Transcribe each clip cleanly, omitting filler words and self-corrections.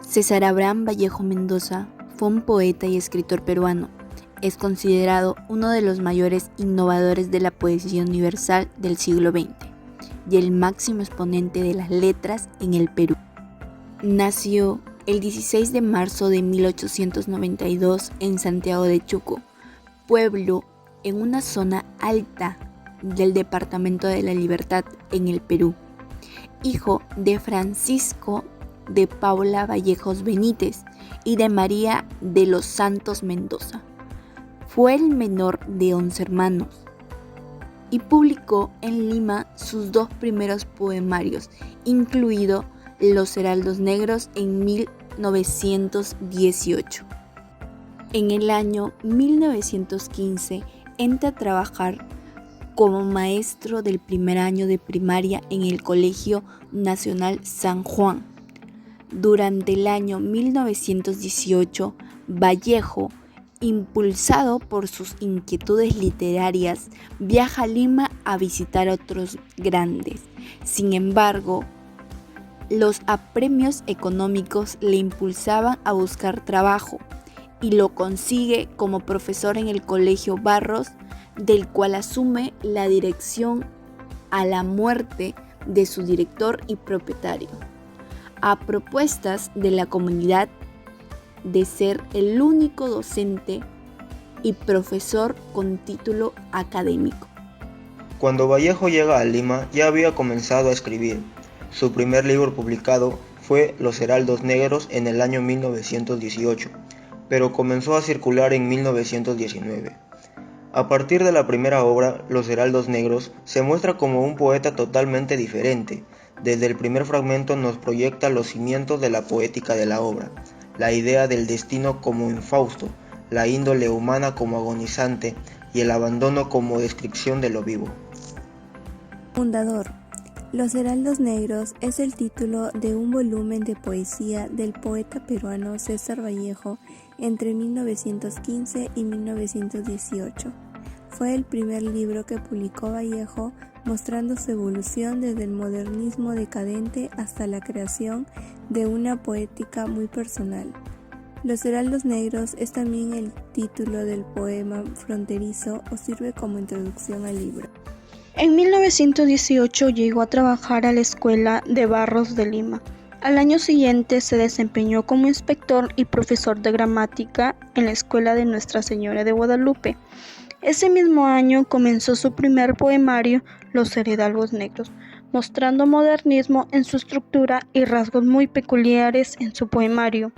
César Abraham Vallejo Mendoza fue un poeta y escritor peruano. Es considerado uno de los mayores innovadores de la poesía universal del siglo XX y el máximo exponente de las letras en el Perú. Nació el 16 de marzo de 1892 en Santiago de Chuco, pueblo en una zona alta del departamento de La Libertad en el Perú. Hijo de Francisco de Paula Vallejos Benítez y de María de los Santos Mendoza. Fue el menor de 11 hermanos y publicó en Lima sus dos primeros poemarios, incluido Los Heraldos Negros en 1918. En el año 1915 entra a trabajar como maestro del primer año de primaria en el Colegio Nacional San Juan. Durante el año 1918, Vallejo, impulsado por sus inquietudes literarias, viaja a Lima a visitar a otros grandes. Sin embargo, los apremios económicos le impulsaban a buscar trabajo y lo consigue como profesor en el Colegio Barros, del cual asume la dirección a la muerte de su director y propietario, a propuestas de la comunidad de ser el único docente y profesor con título académico. Cuando Vallejo llega a Lima ya había comenzado a escribir. Su primer libro publicado fue Los Heraldos Negros en el año 1918, pero comenzó a circular en 1919. A partir de la primera obra, Los Heraldos Negros, se muestra como un poeta totalmente diferente. Desde el primer fragmento nos proyecta los cimientos de la poética de la obra, la idea del destino como infausto, la índole humana como agonizante y el abandono como descripción de lo vivo. Fundador. Los Heraldos Negros es el título de un volumen de poesía del poeta peruano César Vallejo entre 1915 y 1918. Fue el primer libro que publicó Vallejo, mostrando su evolución desde el modernismo decadente hasta la creación de una poética muy personal. Los Heraldos Negros es también el título del poema fronterizo o sirve como introducción al libro. En 1918 llegó a trabajar a la Escuela de Barros de Lima. Al año siguiente se desempeñó como inspector y profesor de gramática en la Escuela de Nuestra Señora de Guadalupe. Ese mismo año comenzó su primer poemario, Los Heraldos Negros, mostrando modernismo en su estructura y rasgos muy peculiares en su poemario.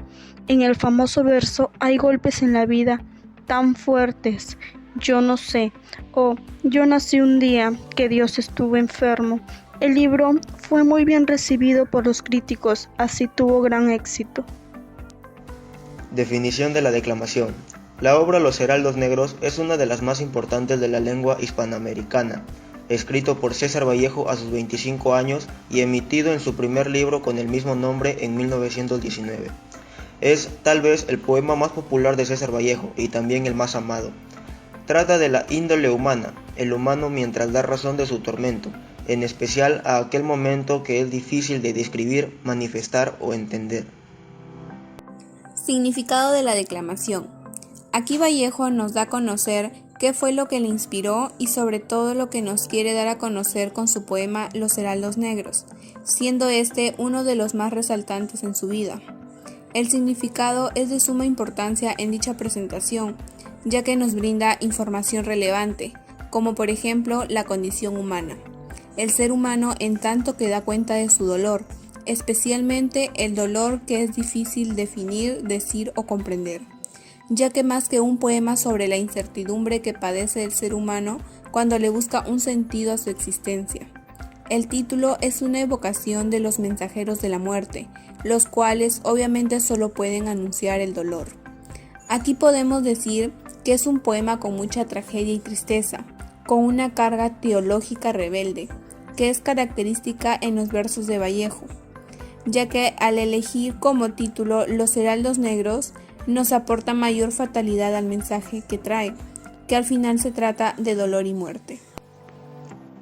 En el famoso verso "Hay golpes en la vida tan fuertes, yo no sé", o "Yo nací un día que Dios estuvo enfermo". El libro fue muy bien recibido por los críticos, así tuvo gran éxito. Definición de la declamación. La obra Los Heraldos Negros es una de las más importantes de la lengua hispanoamericana, escrito por César Vallejo a sus 25 años y emitido en su primer libro con el mismo nombre en 1919. Es tal vez el poema más popular de César Vallejo y también el más amado. Trata de la índole humana, el humano mientras da razón de su tormento, en especial a aquel momento que es difícil de describir, manifestar o entender. Significado de la declamación. Aquí Vallejo nos da a conocer qué fue lo que le inspiró y sobre todo lo que nos quiere dar a conocer con su poema Los Heraldos Negros, siendo este uno de los más resaltantes en su vida. El significado es de suma importancia en dicha presentación, ya que nos brinda información relevante, como por ejemplo la condición humana. El ser humano en tanto que da cuenta de su dolor, especialmente el dolor que es difícil definir, decir o comprender, ya que más que un poema sobre la incertidumbre que padece el ser humano cuando le busca un sentido a su existencia. El título es una evocación de los mensajeros de la muerte, los cuales obviamente solo pueden anunciar el dolor. Aquí podemos decir que es un poema con mucha tragedia y tristeza, con una carga teológica rebelde, que es característica en los versos de Vallejo, ya que al elegir como título Los Heraldos Negros, nos aporta mayor fatalidad al mensaje que trae, que al final se trata de dolor y muerte.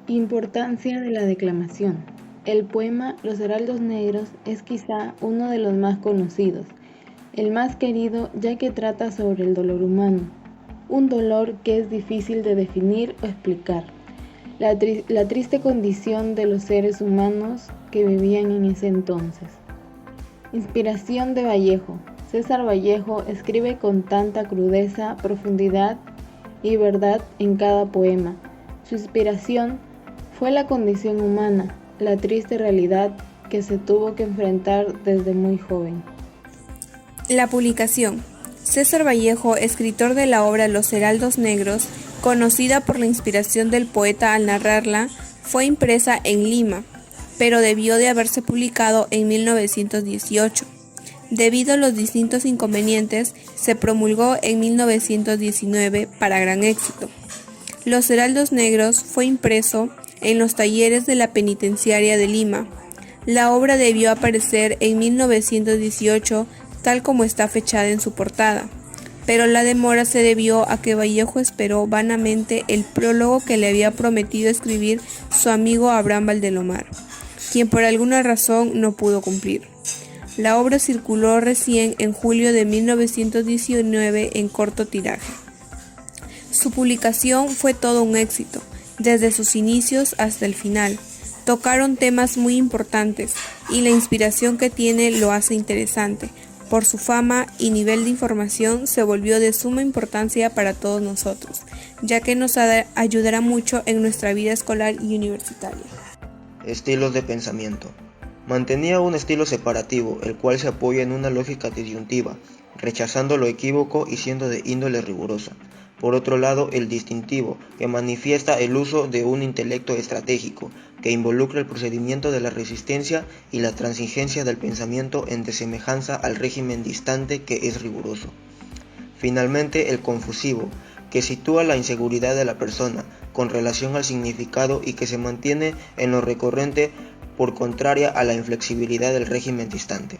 Importancia de la declamación. El poema Los Heraldos Negros es quizá uno de los más conocidos, el más querido ya que trata sobre el dolor humano, un dolor que es difícil de definir o explicar, la triste condición de los seres humanos que vivían en ese entonces. Inspiración de Vallejo. César Vallejo escribe con tanta crudeza, profundidad y verdad en cada poema. Su inspiración fue la condición humana, la triste realidad que se tuvo que enfrentar desde muy joven. La publicación. César Vallejo, escritor de la obra Los Heraldos Negros, conocida por la inspiración del poeta al narrarla, fue impresa en Lima, pero debió de haberse publicado en 1918. Debido a los distintos inconvenientes, se promulgó en 1919 para gran éxito. Los Heraldos Negros fue impreso en los talleres de la penitenciaria de Lima. La obra debió aparecer en 1918 tal como está fechada en su portada, pero la demora se debió a que Vallejo esperó vanamente el prólogo que le había prometido escribir su amigo Abraham Valdelomar, quien por alguna razón no pudo cumplir. La obra circuló recién en julio de 1919 en corto tiraje. Su publicación fue todo un éxito, desde sus inicios hasta el final. Tocaron temas muy importantes y la inspiración que tiene lo hace interesante. Por su fama y nivel de información se volvió de suma importancia para todos nosotros, ya que nos ayudará mucho en nuestra vida escolar y universitaria. Estilos de pensamiento. Mantenía un estilo separativo, el cual se apoya en una lógica disyuntiva, rechazando lo equívoco y siendo de índole rigurosa. Por otro lado, el distintivo, que manifiesta el uso de un intelecto estratégico, que involucra el procedimiento de la resistencia y la transigencia del pensamiento en desemejanza al régimen distante que es riguroso. Finalmente, el confusivo, que sitúa la inseguridad de la persona con relación al significado y que se mantiene en lo recurrente por contraria a la inflexibilidad del régimen distante.